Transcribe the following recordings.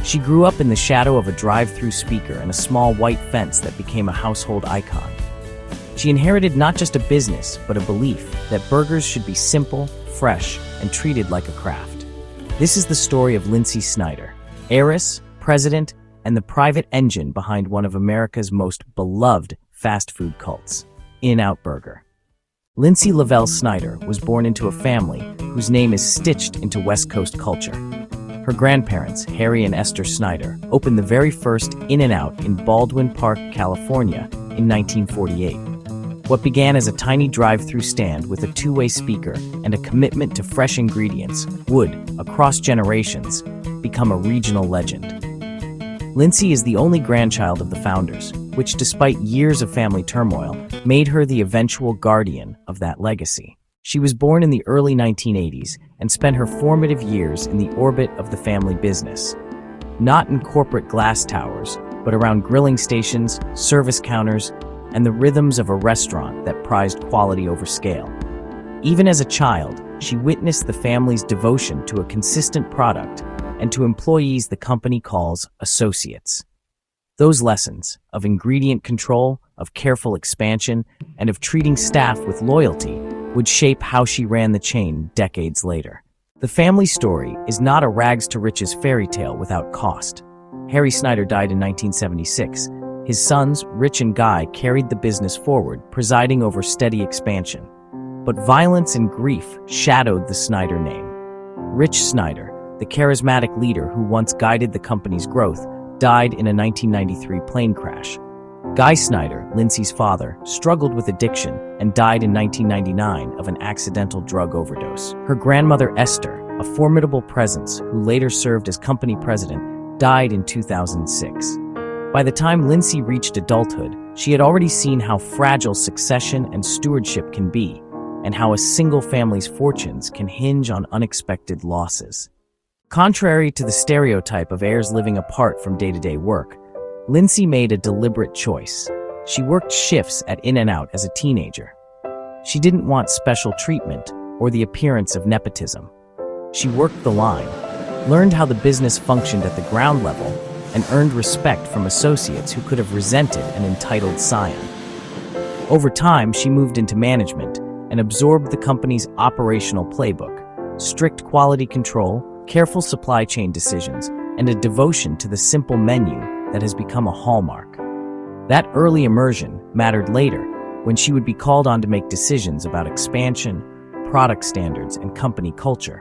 She grew up in the shadow of a drive-through speaker and a small white fence that became a household icon. She inherited not just a business, but a belief that burgers should be simple, fresh, and treated like a craft. This is the story of Lynsi Snyder, heiress, president, and the private engine behind one of America's most beloved fast food cults, In-N-Out Burger. Lynsi Lavelle Snyder was born into a family whose name is stitched into West Coast culture. Her grandparents, Harry and Esther Snyder, opened the very first In-N-Out in Baldwin Park, California, in 1948. What began as a tiny drive-through stand with a two-way speaker and a commitment to fresh ingredients would, across generations, become a regional legend. Lynsi is the only grandchild of the founders, which, despite years of family turmoil, made her the eventual guardian of that legacy. She was born in the early 1980s and spent her formative years in the orbit of the family business. Not in corporate glass towers, but around grilling stations, service counters, and the rhythms of a restaurant that prized quality over scale. Even as a child, she witnessed the family's devotion to a consistent product and to employees the company calls associates. Those lessons of ingredient control, of careful expansion, and of treating staff with loyalty would shape how she ran the chain decades later. The family story is not a rags-to-riches fairy tale without cost. Harry Snyder died in 1976. His sons, Rich and Guy, carried the business forward, presiding over steady expansion. But violence and grief shadowed the Snyder name. Rich Snyder, the charismatic leader who once guided the company's growth, died in a 1993 plane crash. Guy Snyder, Lynsi's father, struggled with addiction and died in 1999 of an accidental drug overdose. Her grandmother Esther, a formidable presence who later served as company president, died in 2006. By the time Lynsi reached adulthood, she had already seen how fragile succession and stewardship can be, and how a single family's fortunes can hinge on unexpected losses. Contrary to the stereotype of heirs living apart from day-to-day work, Lynsi made a deliberate choice. She worked shifts at In-N-Out as a teenager. She didn't want special treatment or the appearance of nepotism. She worked the line, learned how the business functioned at the ground level, and earned respect from associates who could have resented an entitled scion. Over time, she moved into management and absorbed the company's operational playbook, strict quality control, careful supply chain decisions, and a devotion to the simple menu that has become a hallmark. That early immersion mattered later when she would be called on to make decisions about expansion, product standards, and company culture.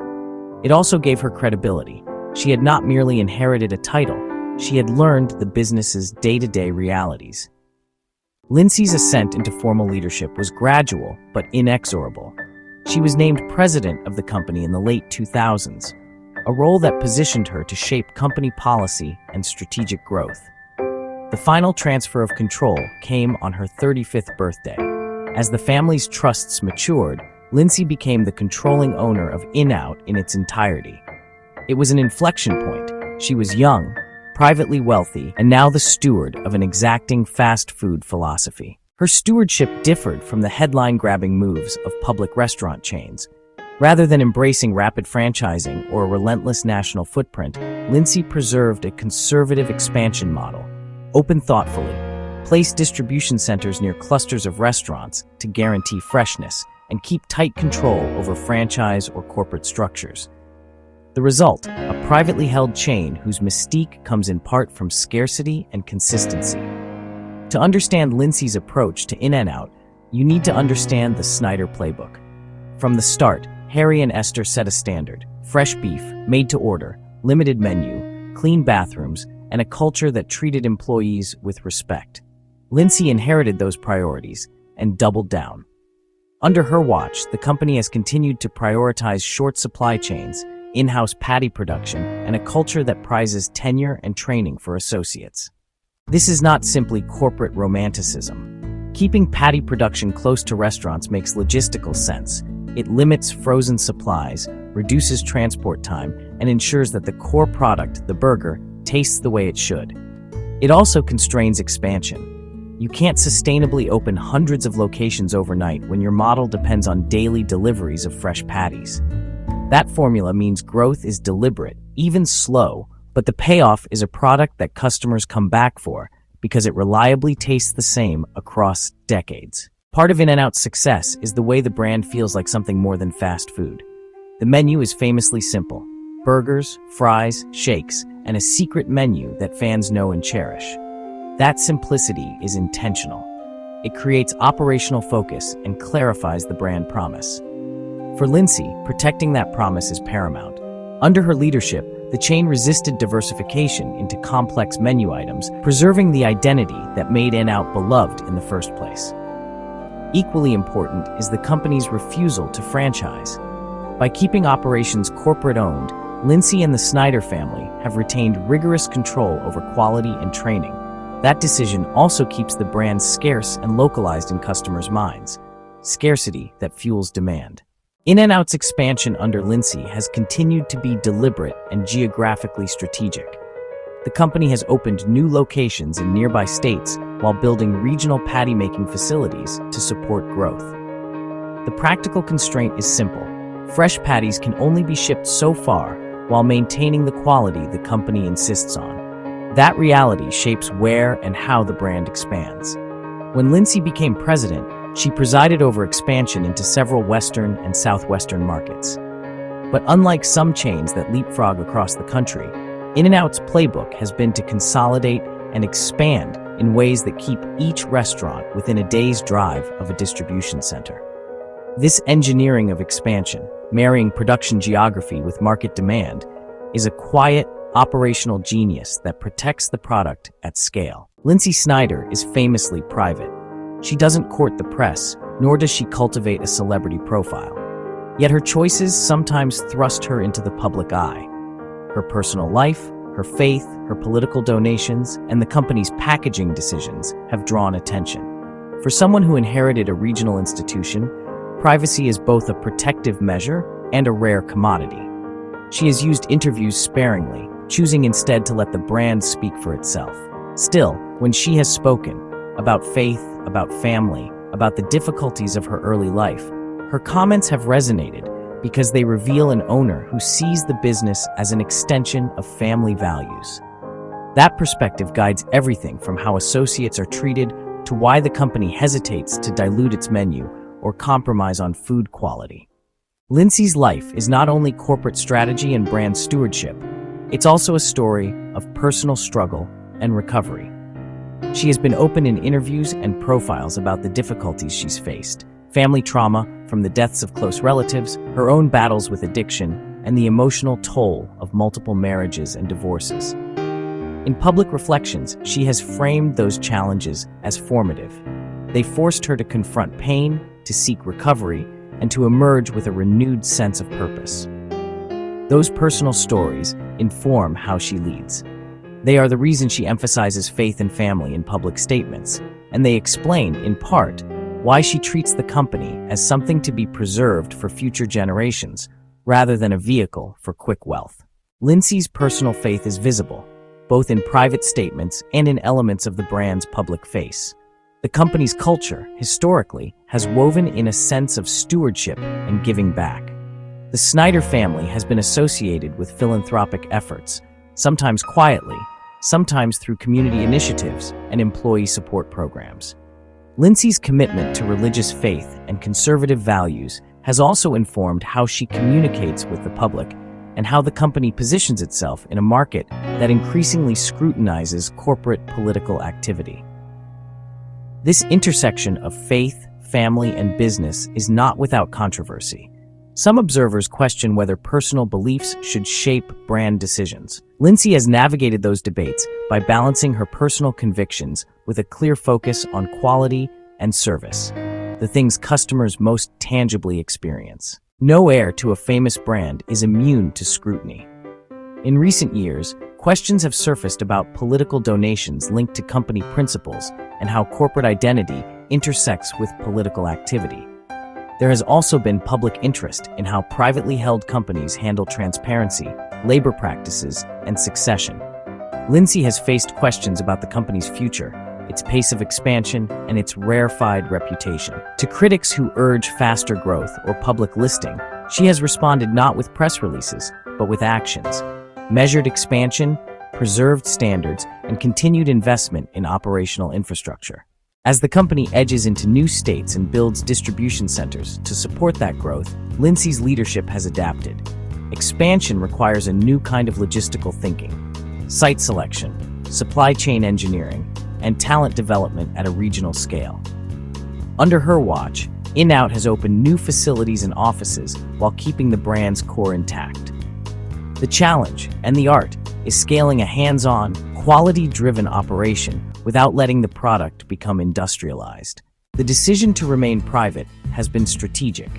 It also gave her credibility. She had not merely inherited a title, she had learned the business's day-to-day realities. Lynsi's ascent into formal leadership was gradual but inexorable. She was named president of the company in the late 2000s, a role that positioned her to shape company policy and strategic growth. The final transfer of control came on her 35th birthday. As the family's trusts matured, Lynsi became the controlling owner of In-Out in its entirety. It was an inflection point. She was young, privately wealthy, and now the steward of an exacting fast food philosophy. Her stewardship differed from the headline-grabbing moves of public restaurant chains. Rather than embracing rapid franchising or a relentless national footprint, Lynsi preserved a conservative expansion model. Open thoughtfully, place distribution centers near clusters of restaurants to guarantee freshness, and keep tight control over franchise or corporate structures. The result, a privately held chain whose mystique comes in part from scarcity and consistency. To understand Lynsi's approach to In-N-Out, you need to understand the Snyder playbook. From the start, Harry and Esther set a standard: fresh beef, made to order, limited menu, clean bathrooms, and a culture that treated employees with respect. Lynsi inherited those priorities and doubled down. Under her watch, the company has continued to prioritize short supply chains, in-house patty production, and a culture that prizes tenure and training for associates. This is not simply corporate romanticism. Keeping patty production close to restaurants makes logistical sense. It limits frozen supplies, reduces transport time, and ensures that the core product, the burger, tastes the way it should. It also constrains expansion. You can't sustainably open hundreds of locations overnight when your model depends on daily deliveries of fresh patties. That formula means growth is deliberate, even slow, But the payoff is a product that customers come back for because it reliably tastes the same across decades. Part of In-N-Out's success is the way the brand feels like something more than fast food. The menu is famously simple: burgers, fries, shakes, and a secret menu that fans know and cherish. That simplicity is intentional. It creates operational focus and clarifies the brand promise. For Lynsi, protecting that promise is paramount. Under her leadership, the chain resisted diversification into complex menu items, preserving the identity that made In-N-Out beloved in the first place. Equally important is the company's refusal to franchise. By keeping operations corporate-owned, Lynsi and the Snyder family have retained rigorous control over quality and training. That decision also keeps the brand scarce and localized in customers' minds. Scarcity that fuels demand. In-N-Out's expansion under Lynsi has continued to be deliberate and geographically strategic. The company has opened new locations in nearby states while building regional patty-making facilities to support growth. The practical constraint is simple: fresh patties can only be shipped so far while maintaining the quality the company insists on. That reality shapes where and how the brand expands. When Lynsi became president, she presided over expansion into several Western and Southwestern markets. But unlike some chains that leapfrog across the country, In-N-Out's playbook has been to consolidate and expand in ways that keep each restaurant within a day's drive of a distribution center. This engineering of expansion, marrying production geography with market demand, is a quiet, operational genius that protects the product at scale. Lynsi Snyder is famously private. She doesn't court the press, nor does she cultivate a celebrity profile. Yet her choices sometimes thrust her into the public eye. Her personal life, her faith, her political donations, and the company's packaging decisions have drawn attention. For someone who inherited a regional institution, privacy is both a protective measure and a rare commodity. She has used interviews sparingly, choosing instead to let the brand speak for itself. Still, when she has spoken about faith, about family, about the difficulties of her early life, her comments have resonated because they reveal an owner who sees the business as an extension of family values. That perspective guides everything from how associates are treated to why the company hesitates to dilute its menu or compromise on food quality. Lynsi's life is not only corporate strategy and brand stewardship, it's also a story of personal struggle and recovery. She has been open in interviews and profiles about the difficulties she's faced: family trauma from the deaths of close relatives, her own battles with addiction, and the emotional toll of multiple marriages and divorces. In public reflections, she has framed those challenges as formative. They forced her to confront pain, to seek recovery, and to emerge with a renewed sense of purpose. Those personal stories inform how she leads. They are the reason she emphasizes faith and family in public statements, and they explain, in part, why she treats the company as something to be preserved for future generations, rather than a vehicle for quick wealth. Lynsi's personal faith is visible, both in private statements and in elements of the brand's public face. The company's culture, historically, has woven in a sense of stewardship and giving back. The Snyder family has been associated with philanthropic efforts, sometimes quietly, sometimes through community initiatives and employee support programs. Lynsi's commitment to religious faith and conservative values has also informed how she communicates with the public and how the company positions itself in a market that increasingly scrutinizes corporate political activity. This intersection of faith, family, and business is not without controversy. Some observers question whether personal beliefs should shape brand decisions. Lynsi has navigated those debates by balancing her personal convictions with a clear focus on quality and service, the things customers most tangibly experience. No heir to a famous brand is immune to scrutiny. In recent years, questions have surfaced about political donations linked to company principles and how corporate identity intersects with political activity. There has also been public interest in how privately held companies handle transparency, labor practices, and succession. Lynsi has faced questions about the company's future, its pace of expansion, and its rarefied reputation. To critics who urge faster growth or public listing, she has responded not with press releases, but with actions. measured expansion, preserved standards, and continued investment in operational infrastructure. As the company edges into new states and builds distribution centers to support that growth, Lynsi's leadership has adapted. Expansion requires a new kind of logistical thinking: site selection, supply chain engineering, and talent development at a regional scale. Under her watch, In-N-Out has opened new facilities and offices while keeping the brand's core intact. The challenge and the art is scaling a hands-on, quality-driven operation without letting the product become industrialized. The decision to remain private has been strategic.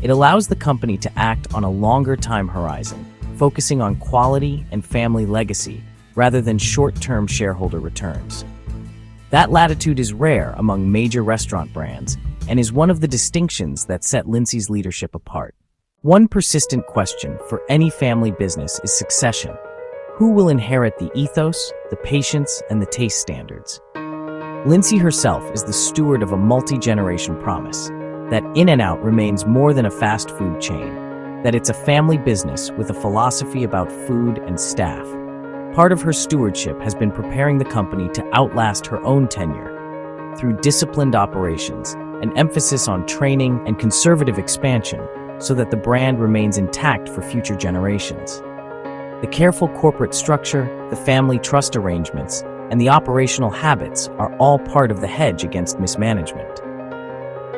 It allows the company to act on a longer time horizon, focusing on quality and family legacy rather than short-term shareholder returns. That latitude is rare among major restaurant brands and is one of the distinctions that set Lynsi's leadership apart. One persistent question for any family business is succession. Who will inherit the ethos, the patience, and the taste standards? Lynsi herself is the steward of a multi-generation promise that In-N-Out remains more than a fast food chain, that it's a family business with a philosophy about food and staff. Part of her stewardship has been preparing the company to outlast her own tenure through disciplined operations, an emphasis on training and conservative expansion so that the brand remains intact for future generations. The careful corporate structure, the family trust arrangements, and the operational habits are all part of the hedge against mismanagement.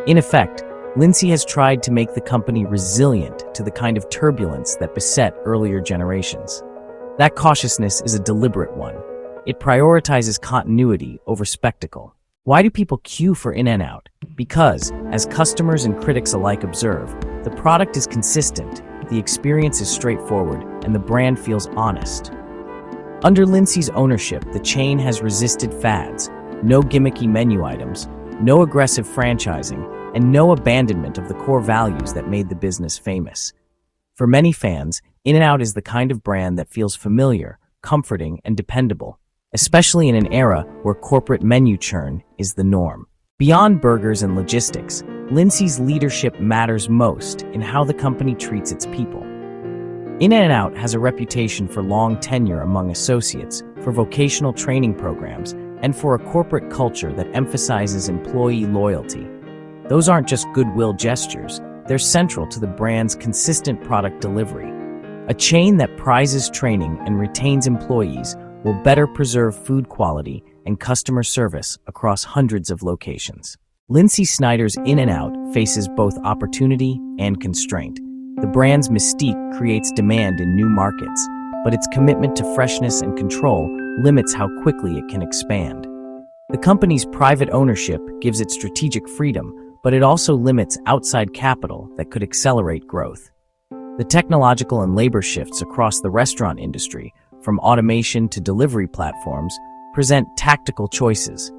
In effect, Lynsi has tried to make the company resilient to the kind of turbulence that beset earlier generations. That cautiousness is a deliberate one. It prioritizes continuity over spectacle. Why do people queue for In-N-Out? Because, as customers and critics alike observe, the product is consistent, the experience is straightforward, and the brand feels honest. Under Lynsi's ownership, the chain has resisted fads, no gimmicky menu items, no aggressive franchising, and no abandonment of the core values that made the business famous. For many fans, In-N-Out is the kind of brand that feels familiar, comforting, and dependable, especially in an era where corporate menu churn is the norm. Beyond burgers and logistics, Lynsi's leadership matters most in how the company treats its people. In-N-Out has a reputation for long tenure among associates, for vocational training programs, and for a corporate culture that emphasizes employee loyalty. Those aren't just goodwill gestures, they're central to the brand's consistent product delivery. A chain that prizes training and retains employees will better preserve food quality and customer service across hundreds of locations. Lynsi Snyder's In-N-Out faces both opportunity and constraint. The brand's mystique creates demand in new markets, but its commitment to freshness and control limits how quickly it can expand. The company's private ownership gives it strategic freedom, but it also limits outside capital that could accelerate growth. The technological and labor shifts across the restaurant industry, from automation to delivery platforms, present tactical choices.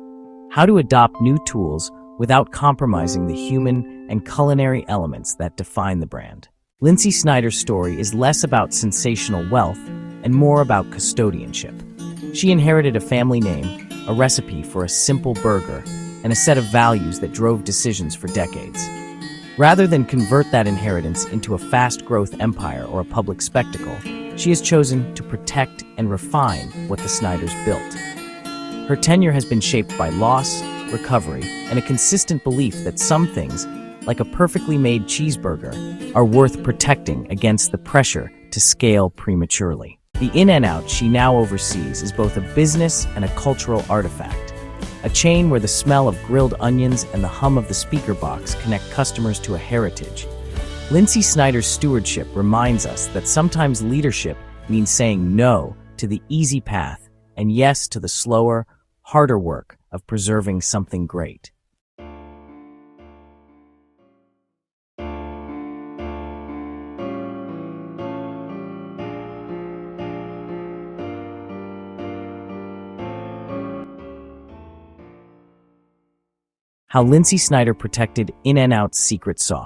How to adopt new tools without compromising the human and culinary elements that define the brand. Lynsi Snyder's story is less about sensational wealth and more about custodianship. She inherited a family name, a recipe for a simple burger, and a set of values that drove decisions for decades. Rather than convert that inheritance into a fast-growth empire or a public spectacle, she has chosen to protect and refine what the Snyders built. Her tenure has been shaped by loss, recovery, and a consistent belief that some things, like a perfectly made cheeseburger, are worth protecting against the pressure to scale prematurely. The In-N-Out she now oversees is both a business and a cultural artifact, a chain where the smell of grilled onions and the hum of the speaker box connect customers to a heritage. Lynsi Snyder's stewardship reminds us that sometimes leadership means saying no to the easy path and yes to the slower, harder work of preserving something great. How Lynsi Snyder protected In-N-Out's secret sauce.